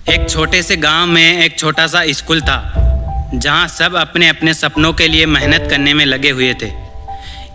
एक छोटे से गांव में एक छोटा सा स्कूल था जहां सब अपने अपने सपनों के लिए मेहनत करने में लगे हुए थे।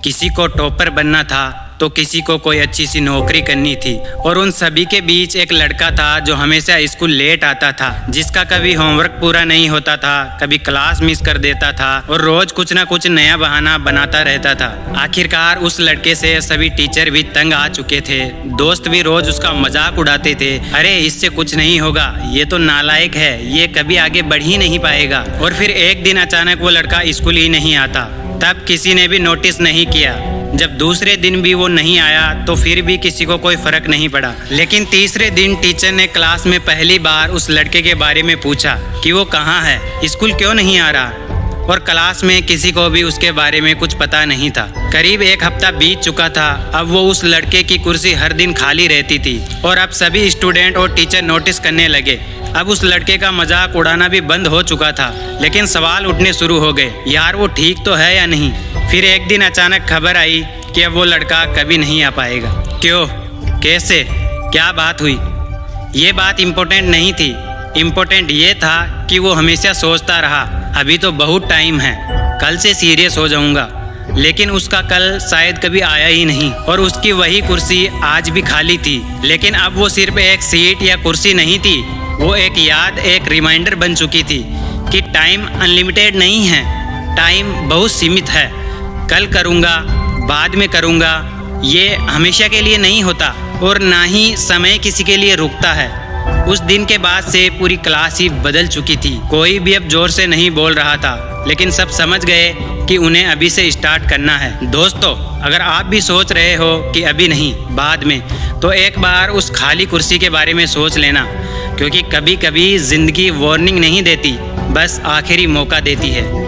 किसी को टॉपर बनना था तो किसी को कोई अच्छी सी नौकरी करनी थी और उन सभी के बीच एक लड़का था जो हमेशा स्कूल लेट आता था, जिसका कभी होमवर्क पूरा नहीं होता था, कभी क्लास मिस कर देता था और रोज कुछ ना कुछ नया बहाना बनाता रहता था। आखिरकार उस लड़के से सभी टीचर भी तंग आ चुके थे। दोस्त भी रोज उसका मजाक उड़ाते थे, अरे इससे कुछ नहीं होगा, ये तो नालायक है, ये कभी आगे बढ़ ही नहीं पाएगा। और फिर एक दिन अचानक वो लड़का स्कूल ही नहीं आता। तब किसी ने भी नोटिस नहीं किया। जब दूसरे दिन भी वो नहीं आया तो फिर भी किसी को कोई फर्क नहीं पड़ा। लेकिन तीसरे दिन टीचर ने क्लास में पहली बार उस लड़के के बारे में पूछा कि वो कहाँ है, स्कूल क्यों नहीं आ रहा। और क्लास में किसी को भी उसके बारे में कुछ पता नहीं था। करीब एक हफ्ता बीत चुका था। अब वो उस लड़के की कुर्सी हर दिन खाली रहती थी और अब सभी स्टूडेंट और टीचर नोटिस करने लगे। अब उस लड़के का मजाक उड़ाना भी बंद हो चुका था, लेकिन सवाल उठने शुरू हो गए, यार वो ठीक तो है या नहीं। फिर एक दिन अचानक खबर आई कि अब वो लड़का कभी नहीं आ पाएगा। क्यों, कैसे, क्या बात हुई? ये बात इम्पोर्टेंट नहीं थी। इम्पोर्टेंट ये था कि वो हमेशा सोचता रहा, अभी तो बहुत टाइम है, कल से सीरियस हो जाऊंगा। लेकिन उसका कल शायद कभी आया ही नहीं और उसकी वही कुर्सी आज भी खाली थी। लेकिन अब वो सिर्फ एक सीट या कुर्सी नहीं थी, वो एक याद, एक रिमाइंडर बन चुकी थी कि टाइम अनलिमिटेड नहीं है, टाइम बहुत सीमित है। कल करूँगा, बाद में करूँगा, ये हमेशा के लिए नहीं होता और ना ही समय किसी के लिए रुकता है। उस दिन के बाद से पूरी क्लास ही बदल चुकी थी। कोई भी अब जोर से नहीं बोल रहा था, लेकिन सब समझ गए कि उन्हें अभी से स्टार्ट करना है। दोस्तों, अगर आप भी सोच रहे हो कि अभी नहीं, बाद में, तो एक बार उस खाली कुर्सी के बारे में सोच लेना, क्योंकि कभी कभी ज़िंदगी वार्निंग नहीं देती, बस आखिरी मौका देती है।